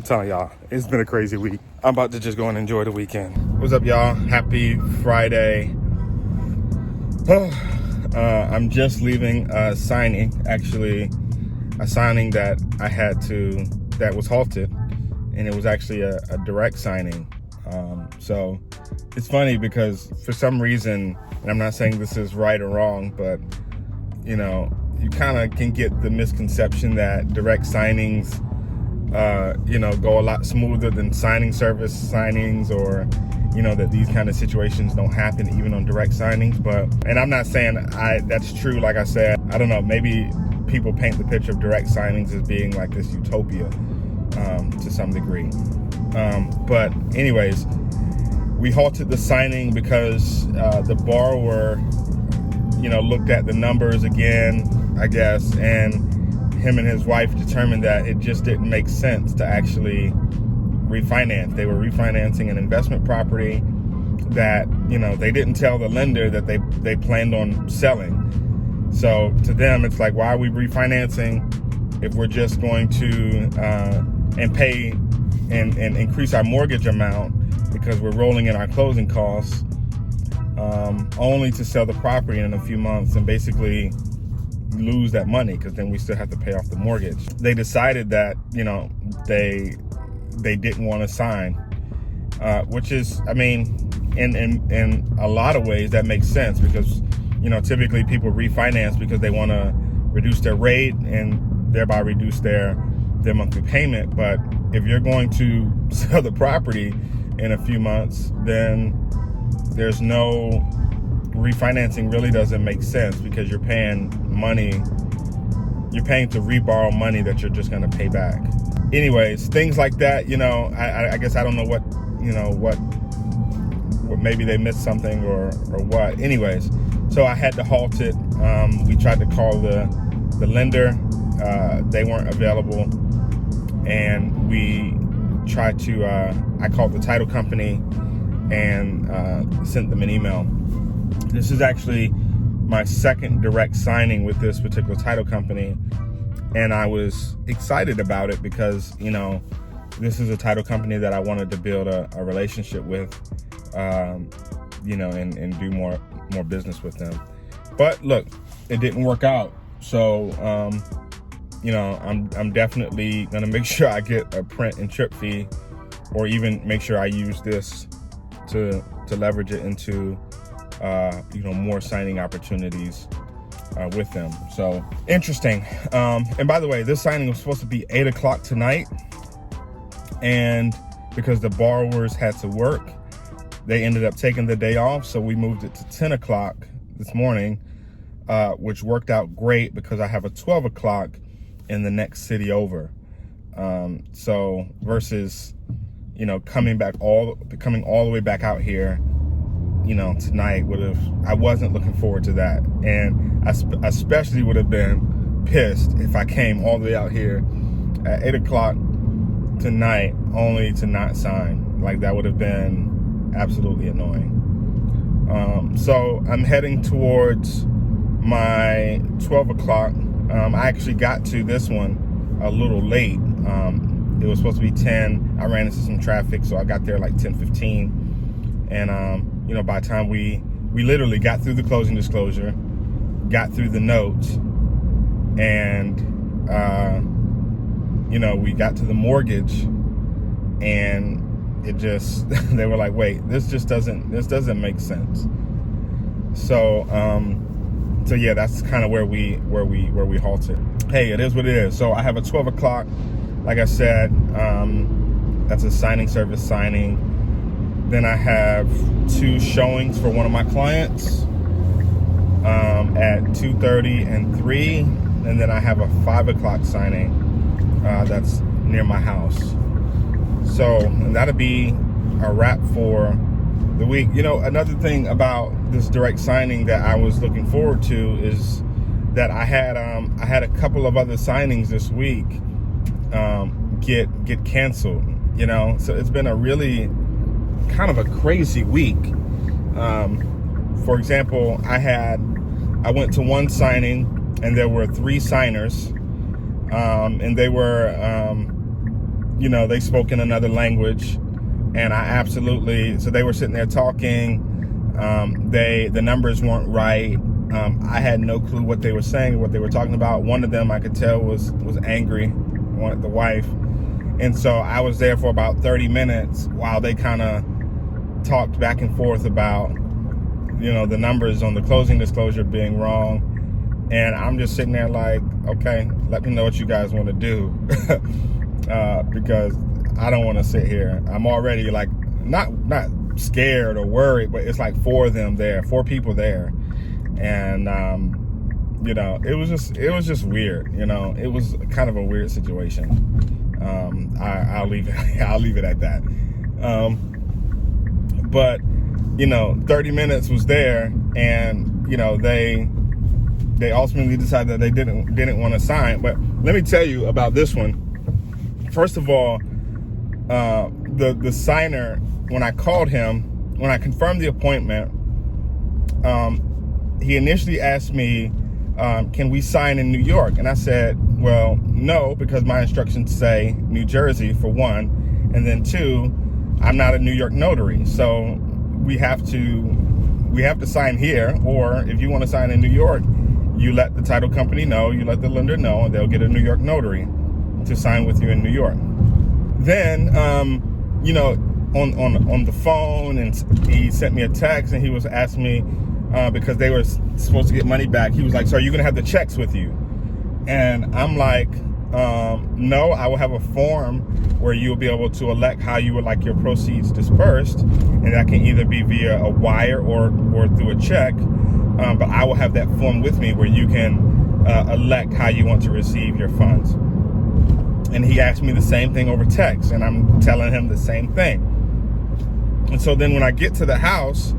I'm telling y'all, it's been a crazy week. I'm about to just go and enjoy the weekend. What's up, y'all? Happy Friday. I'm just leaving a signing, actually a signing that I had to, that was halted, and it was actually a direct signing. So it's funny because for some reason, and I'm not saying this is right or wrong, but you know, you kind of can get the misconception that direct signings, go a lot smoother than signing service signings, or, you know, that these kind of situations don't happen even on direct signings. And I'm not saying that's true. Like I said, I don't know, maybe people paint the picture of direct signings as being like this utopia to some degree. But anyways, we halted the signing because the borrower, looked at the numbers again, I guess, and him and his wife determined that it just didn't make sense to actually refinance. They were refinancing an investment property that, they didn't tell the lender that they planned on selling. So to them, it's like, why are we refinancing if we're just going to and pay and increase our mortgage amount because we're rolling in our closing costs, only to sell the property in a few months and basically lose that money, because then we still have to pay off the mortgage. They decided that, they didn't want to sign, which is, I mean, in a lot of ways that makes sense, because, typically people refinance because they want to reduce their rate and thereby reduce their monthly payment. But if you're going to sell the property in a few months, then there's no refinancing. Really doesn't make sense, because you're paying to reborrow money that you're just going to pay back. Anyways, things like that, I guess I don't know what maybe they missed something or what. Anyways, so I had to halt it. We tried to call the lender. They weren't available. And we tried to, I called the title company and sent them an email. This is actually my second direct signing with this particular title company. And I was excited about it because, this is a title company that I wanted to build a relationship with, and do more business with them. But look, it didn't work out. So, I'm definitely going to make sure I get a print and trip fee, or even make sure I use this to leverage it into, more signing opportunities with them. So interesting. And by the way, this signing was supposed to be 8 o'clock tonight. And because the borrowers had to work, they ended up taking the day off. So we moved it to 10 o'clock this morning, which worked out great because I have a 12 o'clock in the next city over. So versus, coming all the way back out here, tonight I wasn't looking forward to that. And I especially would have been pissed if I came all the way out here at 8 o'clock tonight only to not sign. Like, that would have been absolutely annoying. So I'm heading towards my 12 o'clock. I actually got to this one a little late. It was supposed to be 10. I ran into some traffic, so I got there like 10:15. And, by the time we literally got through the closing disclosure, got through the notes, and, we got to the mortgage, and it just, they were like, wait, this doesn't make sense. So yeah, that's kind of where we halted. Hey, it is what it is. So I have a 12 o'clock, like I said, that's a signing service signing. Then I have 2 showings for one of my clients at 2:30 and 3. And then I have a 5 o'clock signing that's near my house. So, and that'll be a wrap for the week. Another thing about this direct signing that I was looking forward to is that I had a couple of other signings this week get canceled. So it's been a really kind of a crazy week. For example, I went to one signing and there were 3 signers, and they were they spoke in another language, and so they were sitting there talking. The numbers weren't right. I had no clue what they were saying, what they were talking about. One of them I could tell was angry, the wife. And so I was there for about 30 minutes while they kind of talked back and forth about, the numbers on the closing disclosure being wrong. And I'm just sitting there like, okay, let me know what you guys want to do. Because I don't want to sit here. I'm already like, not scared or worried, but it's like four people there. And, it was just weird. It was kind of a weird situation. I'll leave it at that. But 30 minutes was there, and they ultimately decided that they didn't want to sign. But let me tell you about this one. First of all, the signer, when I called him, when I confirmed the appointment, he initially asked me, can we sign in New York? And I said, well, no, because my instructions say New Jersey, for one, and then two, I'm not a New York notary, so we have to sign here. Or if you want to sign in New York, you let the title company know, you let the lender know, and they'll get a New York notary to sign with you in New York. Then, on the phone, and he sent me a text, and he was asking me, because they were supposed to get money back. He was like, so are you going to have the checks with you? And I'm like, no, I will have a form where you'll be able to elect how you would like your proceeds dispersed. And that can either be via a wire or through a check. But I will have that form with me where you can elect how you want to receive your funds. And he asked me the same thing over text, and I'm telling him the same thing. And so then when I get to the house,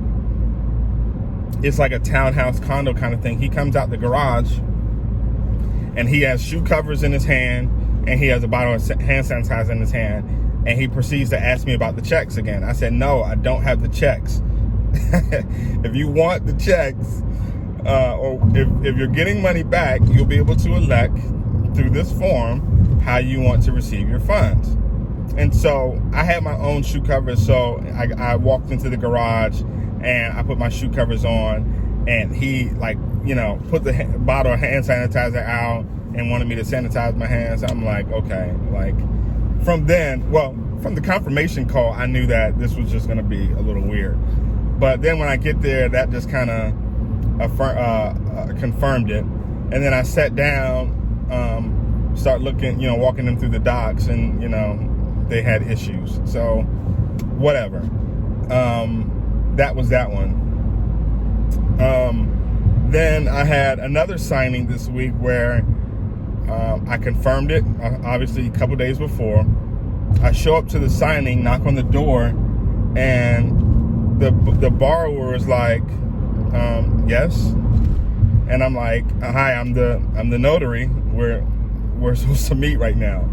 it's like a townhouse condo kind of thing. He comes out the garage, and he has shoe covers in his hand, and he has a bottle of hand sanitizer in his hand, and he proceeds to ask me about the checks again. I said, no, I don't have the checks. If you want the checks, or if you're getting money back, you'll be able to elect through this form how you want to receive your funds. And so I had my own shoe covers, so I walked into the garage and I put my shoe covers on, and he put the bottle of hand sanitizer out and wanted me to sanitize my hands. I'm like, okay. From the confirmation call, I knew that this was just going to be a little weird. But then when I get there, that just kind of confirmed it. And then I sat down, start looking, walking them through the docs, and, they had issues. So whatever. That was that one. Then I had another signing this week where I confirmed it, obviously a couple days before. I show up to the signing, knock on the door, and the borrower is like, yes. And I'm like, hi, I'm the notary. We're supposed to meet right now.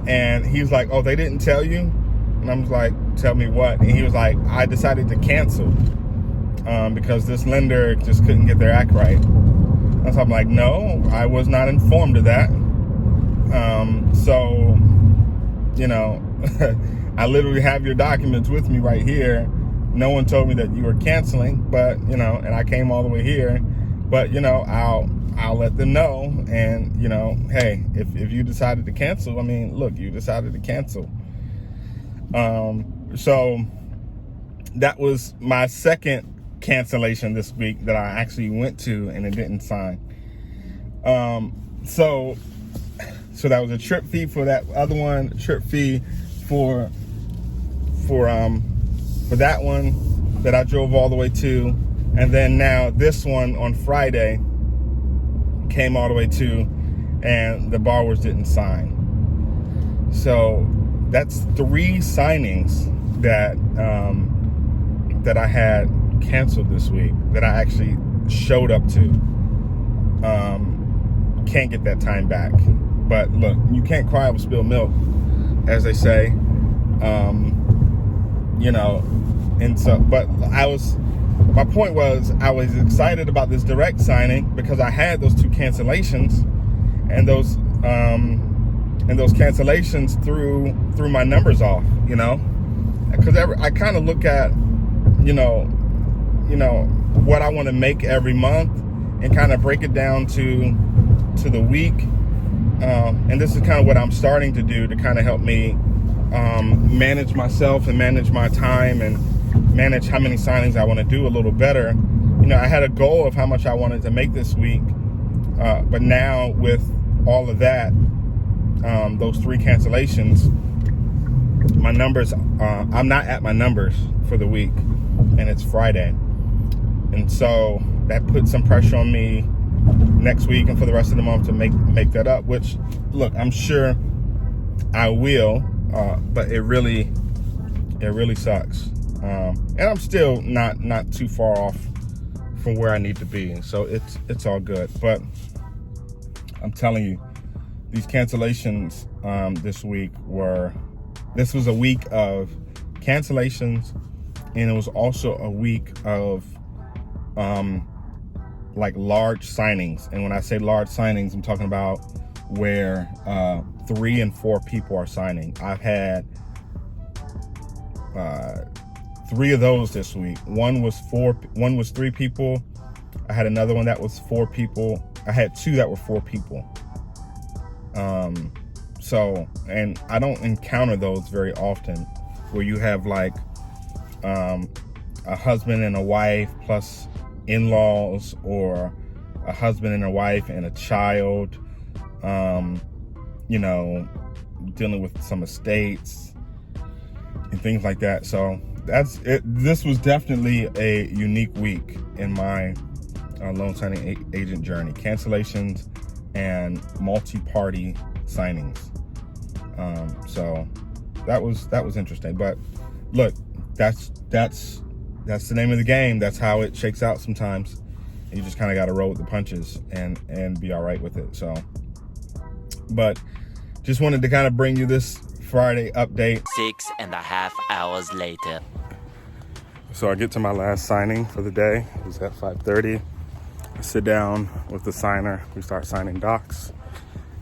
And he's like, oh, they didn't tell you? And I'm like, tell me what? And he was like, I decided to cancel because this lender just couldn't get their act right. And so I'm like, no, I was not informed of that. So, I literally have your documents with me right here. No one told me that you were canceling, but, and I came all the way here. But, I'll let them know. And, hey, if you decided to cancel, look, you decided to cancel. So that was my second cancellation this week that I actually went to, and it didn't sign. So that was a trip fee for that other one, a trip fee for that one that I drove all the way to, and then now this one on Friday came all the way to, and the borrowers didn't sign. So that's 3 signings that I had canceled this week that I actually showed up to. Can't get that time back. But look, you can't cry over spilled milk, as they say. And so, but my point was, I was excited about this direct signing because I had those 2 cancellations, and those and those cancellations threw my numbers off, you know, because I kind of look at, you know, what I want to make every month and kind of break it down to the week. And this is kind of what I'm starting to do to kind of help me manage myself and manage my time and manage how many signings I want to do a little better. You know, I had a goal of how much I wanted to make this week, but now with all of that, those 3 cancellations, my numbers, I'm not at my numbers for the week, and it's Friday. And so that puts some pressure on me next week and for the rest of the month to make that up, which, look, I'm sure I will, but it really sucks. And I'm still not too far off from where I need to be. And so it's all good. But I'm telling you, these cancellations this was a week of cancellations, and it was also a week of like large signings. And when I say large signings, I'm talking about where 3 and 4 people are signing. I've had 3 of those this week. One was 3 people. I had another one that was 4 people. I had 2 that were 4 people. So, and I don't encounter those very often, where you have like a husband and a wife plus in-laws, or a husband and a wife and a child, you know, dealing with some estates and things like that. So that's it. This was definitely a unique week in my loan signing agent journey. Cancellations and multi-party signings. So that was interesting. But look, that's the name of the game. That's how it shakes out sometimes. You just kind of got to roll with the punches and be all right with it. So, but just wanted to kind of bring you this Friday update. 6.5 hours later. So I get to my last signing for the day. It was at 5:30. I sit down with the signer. We start signing docs.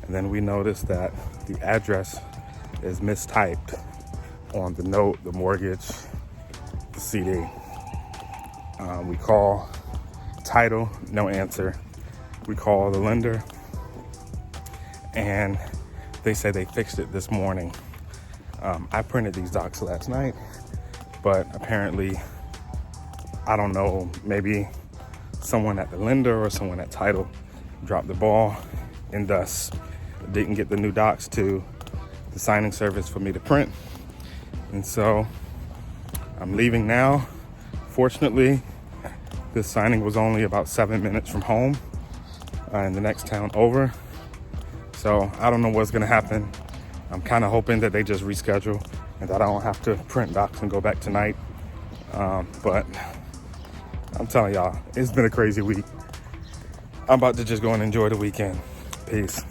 And then we notice that the address is mistyped on the note, the mortgage, the CD. We call title, no answer. We call the lender, and they say they fixed it this morning. I printed these docs last night, but apparently, I don't know, maybe someone at the lender or someone at title dropped the ball and thus didn't get the new docs to the signing service for me to print. And so I'm leaving now. Fortunately, this signing was only about 7 minutes from home in the next town over. So I don't know what's gonna happen. I'm kind of hoping that they just reschedule and that I don't have to print docs and go back tonight. But I'm telling y'all, it's been a crazy week. I'm about to just go and enjoy the weekend. Peace.